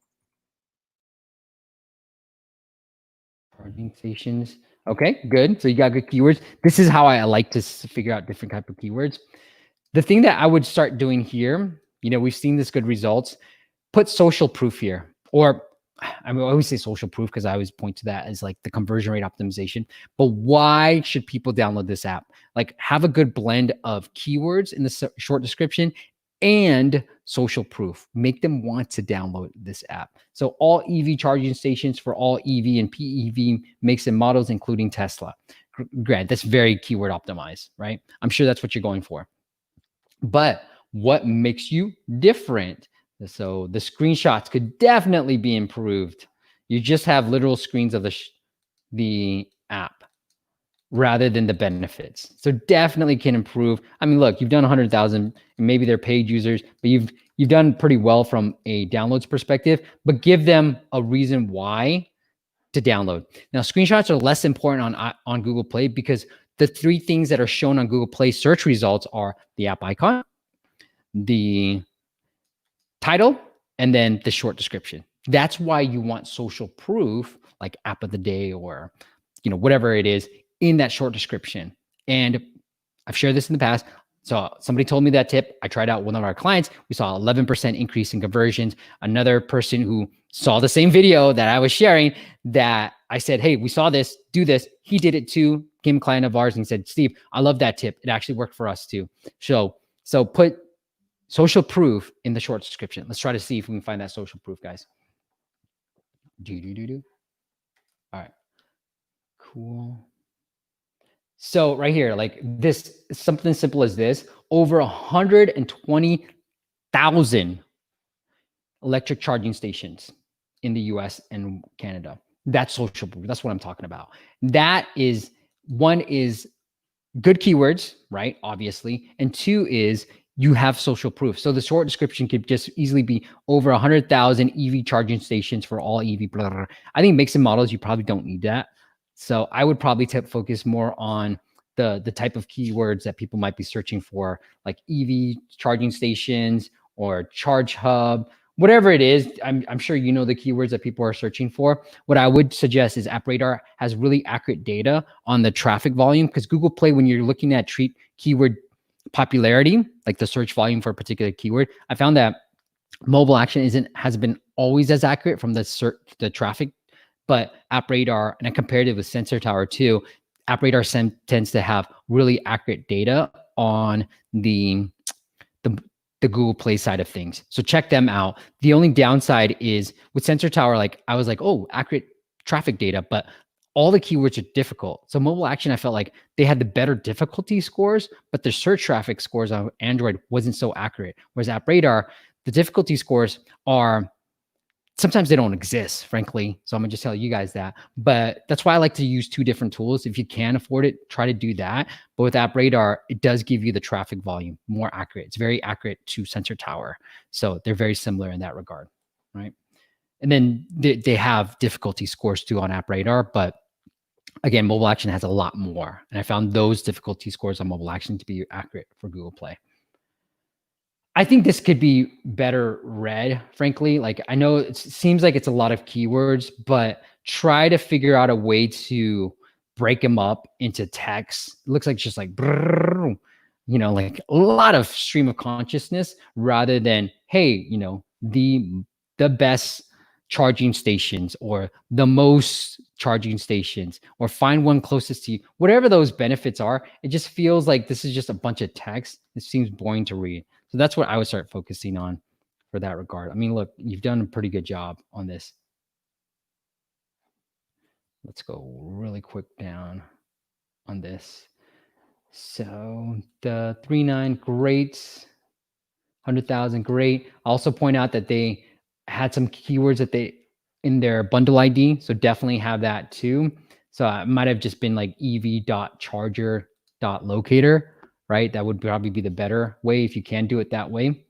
A: charging stations. Okay, good. So you got good keywords. This is how I like to figure out different type of keywords. The thing that I would start doing here, we've seen this good results. Put social proof here, or I always say social proof because I always point to that as like the conversion rate optimization. But why should people download this app? Like have a good blend of keywords in the short description and social proof. Make them want to download this app. So all EV charging stations for all EV and PEV makes and models, including Tesla. Grant, that's very keyword optimized, right? I'm sure that's what you're going for. But what makes you different? So the screenshots could definitely be improved. You just have literal screens of the app rather than the benefits. So definitely can improve. I mean, look, you've done 100,000 and maybe they're paid users, but you've done pretty well from a downloads perspective, but give them a reason why to download. Now, screenshots are less important on Google Play because the 3 things that are shown on Google Play search results are the app icon, the title, and then the short description. That's why you want social proof, like app of the day or whatever it is, in that short description. And I've shared this in the past. So somebody told me that tip. I tried out one of our clients. We saw 11% increase in conversions. Another person who saw the same video that I was sharing, that I said, hey, we saw this, do this. He did it too, became a client of ours, and he said, Steve, I love that tip. It actually worked for us too. So put social proof in the short description. Let's try to see if we can find that social proof, guys. All right, cool. So right here, like this, something simple as this, over 120,000 electric charging stations in the US and Canada. That's social proof. That's what I'm talking about. That is, one is good keywords, right? Obviously. And 2 is you have social proof. So the short description could just easily be over 100,000 EV charging stations for all EV. Blah, blah, blah. I think makes and models, you probably don't need that. So I would probably focus more on the type of keywords that people might be searching for, like EV charging stations or Charge Hub, whatever it is. I'm sure you know the keywords that people are searching for. What I would suggest is App Radar has really accurate data on the traffic volume, because Google Play, when you're looking at keyword popularity, like the search volume for a particular keyword, I found that mobile action has been always as accurate from the traffic. But App Radar, and I compared it with Sensor Tower too, App Radar tends to have really accurate data on the Google Play side of things. So check them out. The only downside is with Sensor Tower, like I was like, oh, accurate traffic data, but all the keywords are difficult. So mobile action, I felt like they had the better difficulty scores, but the search traffic scores on Android wasn't so accurate. Whereas App Radar, the difficulty scores are, sometimes they don't exist, frankly. So I'm gonna just tell you guys that. But that's why I like to use 2 different tools. If you can afford it, try to do that. But with App Radar, it does give you the traffic volume more accurate. It's very accurate to Sensor Tower. So they're very similar in that regard, right? And then they have difficulty scores too on App Radar, but again, mobile action has a lot more. And I found those difficulty scores on mobile action to be accurate for Google Play. I think this could be better read, frankly. Like, I know it seems like it's a lot of keywords, but try to figure out a way to break them up into text. It looks like just like, brrr, like a lot of stream of consciousness rather than, hey, the best charging stations or the most charging stations or find one closest to you, whatever those benefits are, it just feels like this is just a bunch of text. It seems boring to read. So that's what I would start focusing on for that regard. I mean, look, you've done a pretty good job on this. Let's go really quick down on this. So the 3.9, great. 100,000, great. I'll also point out that they had some keywords that they in their bundle ID, so definitely have that too. So it might have just been like ev.charger.locator, right? That would probably be the better way if you can do it that way.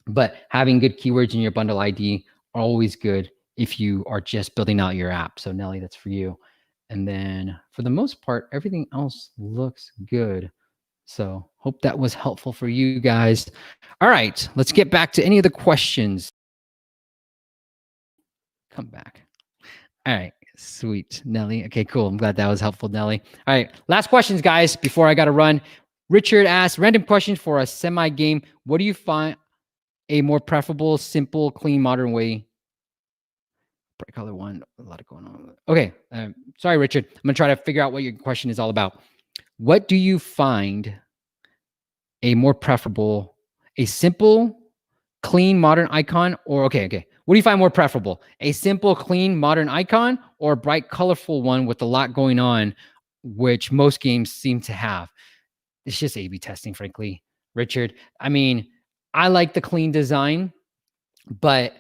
A: But having good keywords in your bundle ID are always good if you are just building out your app. So Nelly, that's for you. And then for the most part, everything else looks good. So hope that was helpful for you guys. All right, let's get back to any of the questions. Come back. All right, sweet, Nelly. Okay, cool. I'm glad that was helpful, Nelly. All right, last questions, guys, before I got to run. Richard asked, random question for a semi game. What do you find a more preferable, simple, clean, modern way? Bright color one, a lot of going on. Okay, sorry, Richard. I'm going to try to figure out what your question is all about. What do you find a more preferable, a simple, clean, modern icon, or okay. What do you find more preferable? A simple, clean, modern icon, or a bright, colorful one with a lot going on, which most games seem to have? It's just A/B testing, frankly, Richard. I mean, I like the clean design, but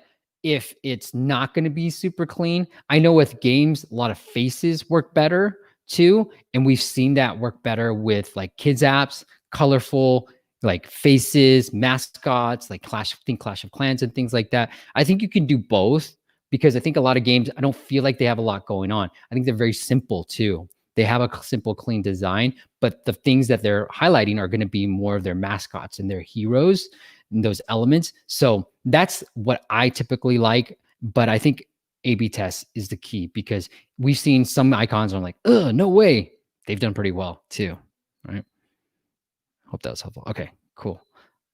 A: if it's not going to be super clean, I know with games, a lot of faces work better too. And we've seen that work better with like kids apps, colorful, like faces, mascots, like Clash of Clans and things like that. I think you can do both because I think a lot of games, I don't feel like they have a lot going on. I think they're very simple too. They have a simple, clean design, but the things that they're highlighting are going to be more of their mascots and their heroes and those elements. So that's what I typically like. But I think A/B test is the key because we've seen some icons are like, oh, no way. They've done pretty well too. Right. Hope that was helpful. Okay, cool.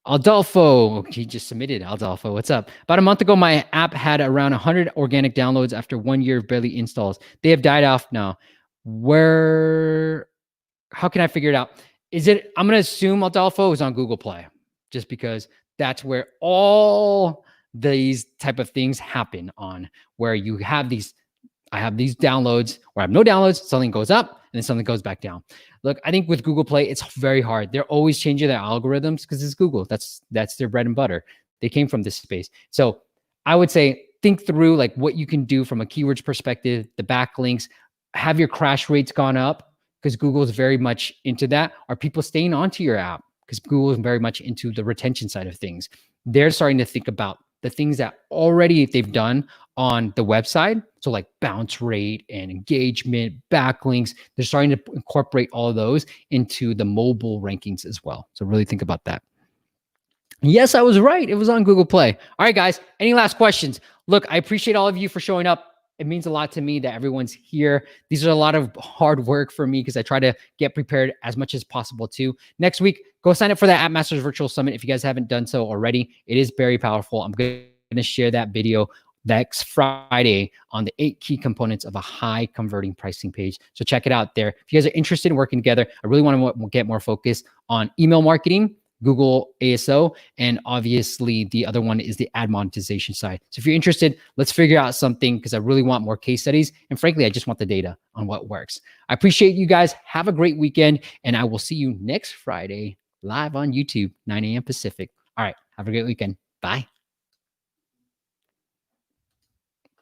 A: Aldolfo, he just submitted. Aldolfo, what's up? About a month ago, my app had around 100 organic downloads after 1 year of barely installs. They have died off now. How can I figure it out? I'm going to assume Aldolfo is on Google Play just because that's where all these type of things happen on, where you have these, I have these downloads or I have no downloads, something goes up and then something goes back down. Look, I think with Google Play, it's very hard. They're always changing their algorithms because it's Google. That's their bread and butter. They came from this space. So I would say think through like what you can do from a keywords perspective, the backlinks. Have your crash rates gone up? Because Google is very much into that. Are people staying onto your app? Because Google is very much into the retention side of things. They're starting to think about the things that already they've done on the website. So like bounce rate and engagement, backlinks, they're starting to incorporate all of those into the mobile rankings as well. So really think about that. Yes, I was right. It was on Google Play. All right, guys, any last questions? Look, I appreciate all of you for showing up. It means a lot to me that everyone's here. These are a lot of hard work for me because I try to get prepared as much as possible too. Next week, go sign up for the App Masters Virtual Summit if you guys haven't done so already. It is very powerful. I'm going to share that video next Friday on the 8 key components of a high converting pricing page. So check it out there. If you guys are interested in working together, I really want to get more focus on email marketing, Google ASO, and obviously the other one is the ad monetization side. So if you're interested, let's figure out something because I really want more case studies. And frankly, I just want the data on what works. I appreciate you guys. Have a great weekend. And I will see you next Friday live on YouTube, 9 a.m. Pacific. All right. Have a great weekend. Bye.